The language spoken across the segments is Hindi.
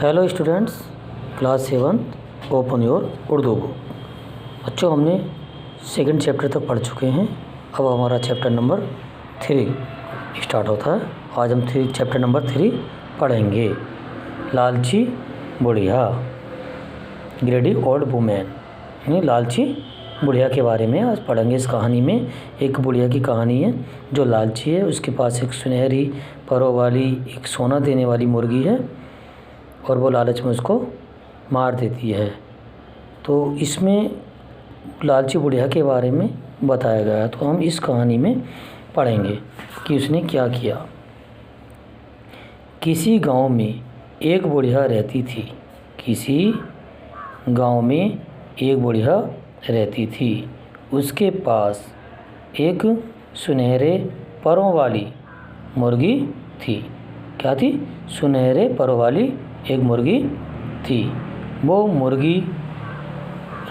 Hello students, class 7 open your Urdu book. बच्चों, हमने सेकंड चैप्टर तक पढ़ चुके हैं। अब हमारा चैप्टर नंबर 3 स्टार्ट होता है। आज हम चैप्टर नंबर 3 पढ़ेंगे। लालची बुढ़िया, ग्रेडी ओल्ड वुमेन, यानी लालची बुढ़िया के बारे में आज पढ़ेंगे। इस कहानी में एक बुढ़िया की कहानी है जो लालची है। उसके पास एक सुनहरी परों वाली एक सोना देने वाली मुर्गी है और वो लालच में उसको मार देती है। तो इसमें लालची बुढ़िया के बारे में बताया गया है। तो हम इस कहानी में पढ़ेंगे कि उसने क्या किया। किसी गांव में एक बुढ़िया रहती थी। किसी गांव में एक बुढ़िया रहती थी। उसके पास एक सुनहरे परों वाली मुर्गी थी। क्या थी? सुनहरे परों वाली एक मुर्गी थी। वो मुर्गी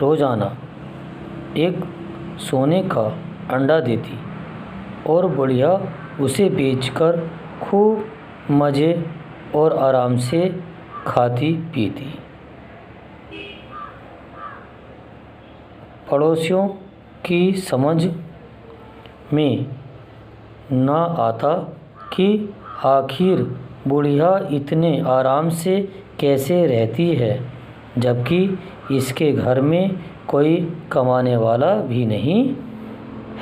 रोज़ाना एक सोने का अंडा देती और बुढ़िया उसे बेचकर खूब मज़े और आराम से खाती पीती। पड़ोसियों की समझ में न आता कि आखिर बुढ़िया इतने आराम से कैसे रहती है, जबकि इसके घर में कोई कमाने वाला भी नहीं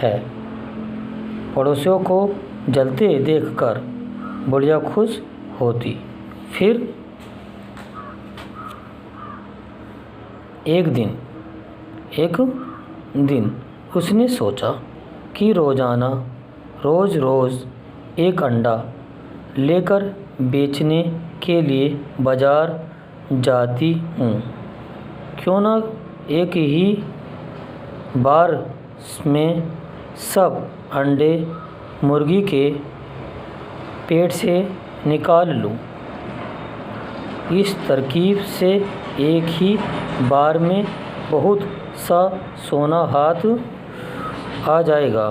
है। पड़ोसियों को जलते देखकर बुढ़िया खुश होती। फिर एक दिन उसने सोचा कि रोज़ एक अंडा लेकर बेचने के लिए बाज़ार जाती हूँ। क्यों ना एक ही बार में सब अंडे मुर्गी के पेट से निकाल लूँ। इस तरकीब से एक ही बार में बहुत सा सोना हाथ आ जाएगा।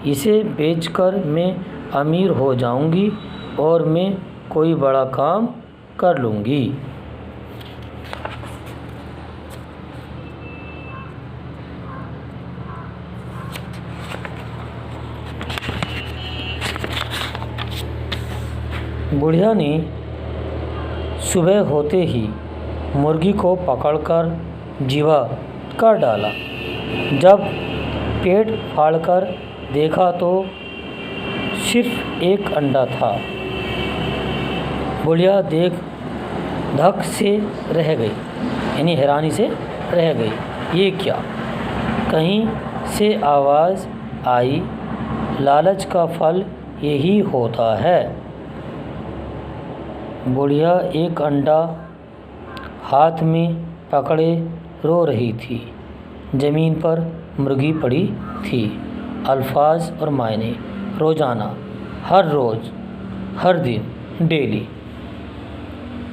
इसे बेचकर मैं अमीर हो जाऊंगी और मैं कोई बड़ा काम कर लूँगी। बुढ़िया ने सुबह होते ही मुर्गी को पकड़कर जीवा कर डाला। जब पेट फाड़कर देखा तो सिर्फ एक अंडा था। बुढ़िया धक से रह गई, यानी हैरानी से रह गई। ये क्या? कहीं से आवाज़ आई, लालच का फल यही होता है। बुढ़िया एक अंडा हाथ में पकड़े रो रही थी। ज़मीन पर मुर्गी पड़ी थी। अल्फाज और मायने: रोज़ाना, हर रोज़, हर दिन, डेली।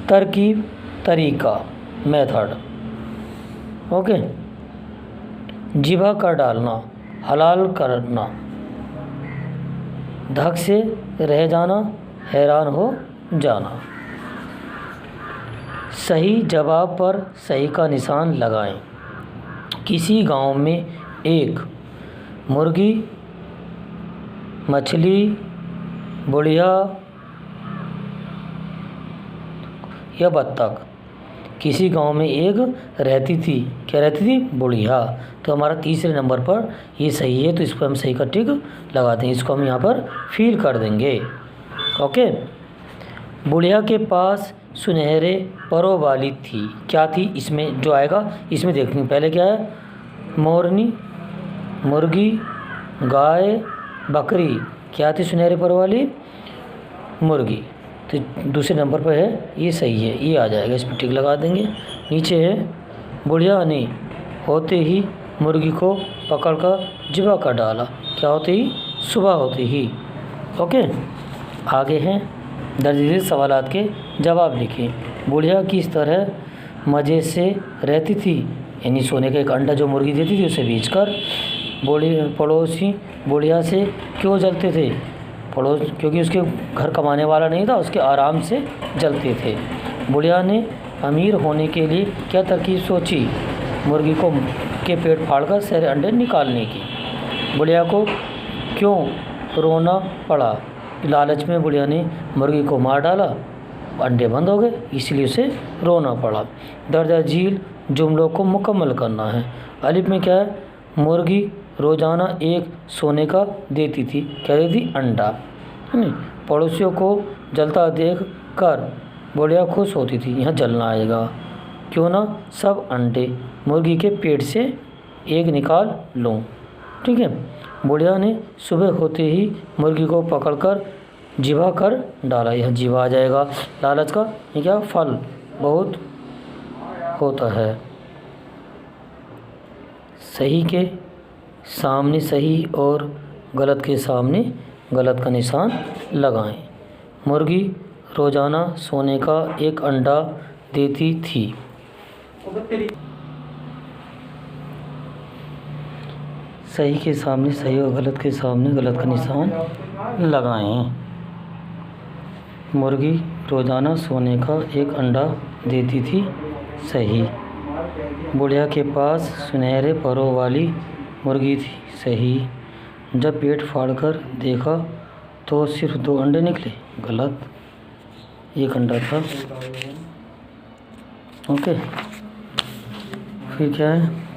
तरकीब, तरीका, मेथड। ओके। जिभा कर डालना, हलाल करना। धक से रह जाना, हैरान हो जाना। सही जवाब पर सही का निशान लगाएं। किसी गांव में एक मुर्गी, मछली, बुढ़िया या बत्तख। किसी गांव में एक रहती थी। क्या रहती थी? बुढ़िया। तो हमारा तीसरे नंबर पर ये सही है, तो इसको हम सही का टिक लगा दें। इसको हम यहाँ पर फिल कर देंगे। ओके। बुढ़िया के पास सुनहरे परों वाली थी। क्या थी? इसमें जो आएगा इसमें देखेंगे। पहले क्या है? मोरनी, मुर्गी, गाय, बकरी। क्या थी? सुनहरे परों वाली मुर्गी। तो दूसरे नंबर पर है, ये सही है, ये आ जाएगा। इस पर टिक लगा देंगे। नीचे है, बुढ़िया ने होते ही मुर्गी को पकड़कर जिबा कर डाला। क्या होते ही? सुबह होते ही। ओके। आगे हैं दर्ज सवालात के जवाब लिखें। बुढ़िया किस तरह मज़े से रहती थी, यानी सोने का एक अंडा जो मुर्गी देती थी उसे बेचकर। पड़ोसी बुढ़िया से क्यों जलते थे? पड़ोस, क्योंकि उसके घर कमाने वाला नहीं था, उसके आराम से जलते थे। बुढ़िया ने अमीर होने के लिए क्या तरकीब सोची? मुर्गी को के पेट फाड़कर सारे अंडे निकालने की। बुढ़िया को क्यों रोना पड़ा? लालच में बुढ़िया ने मुर्गी को मार डाला, अंडे बंद हो गए, इसलिए उसे रोना पड़ा। दर्जा झील जुमलों को मुकम्मल करना है। अलिफ में क्या है? मुर्गी रोज़ाना एक सोने का देती थी, क्या देती? अंडा। है नहीं? पड़ोसियों को जलता देख कर बुढ़िया खुश होती थी, यहाँ जलना आएगा, क्यों ना सब अंडे मुर्गी के पेट से एक निकाल लूँ। ठीक है। बुढ़िया ने सुबह होते ही मुर्गी को पकड़कर जिबा कर डाला, यह जिबा आ जाएगा। लालच का ये क्या? फल बहुत होता है। सही के सामने सही और गलत के सामने गलत का निशान लगाएं। मुर्गी रोज़ाना सोने का एक अंडा देती थी। सही के सामने सही और गलत के सामने गलत का निशान लगाएं। मुर्गी रोज़ाना सोने का एक अंडा देती थी, सही। बुढ़िया के पास सुनहरे परों वाली मुर्गी थी, सही। जब पेट फाड़कर देखा तो सिर्फ 2 अंडे निकले, गलत, 1 अंडा था। ओके, फिर क्या है?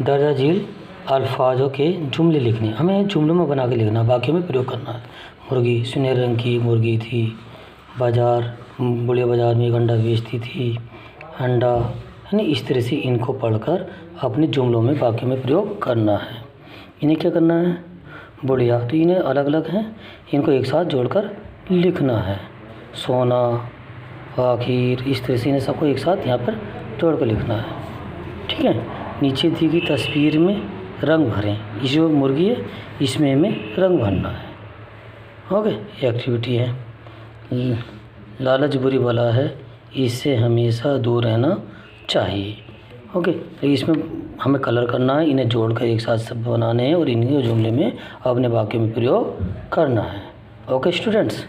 दर्जा झील अल्फाजों के जुमले लिखने, हमें जुमलों में बना के लिखना, वाक्यों में प्रयोग करना है। मुर्गी सुनहरे रंग की मुर्गी थी, बाजार बुढ़िया बाजार में एक अंडा बेचती थी, अंडा, है ना। इस तरह से इनको पढ़कर अपने जुमलों में वाक्यों में प्रयोग करना है। इन्हें क्या करना है? बुढ़िया, तो इन्हें अलग अलग हैं, इनको एक साथ जोड़कर लिखना है। सोना, आखिर, इस तरह से इन्हें सबको एक साथ यहाँ पर जोड़कर लिखना है। ठीक है। नीचे दी गई तस्वीर में रंग भरें, ये जो मुर्गी है इसमें हमें रंग भरना है। ओके, ये एक्टिविटी है। लालच बुरी बला है, इससे हमेशा दूर रहना चाहिए। ओके, तो इसमें हमें कलर करना है, इन्हें जोड़कर एक साथ शब्द बनाने हैं और इन्हीं जुमले में अपने वाक्य में प्रयोग करना है। Okay students.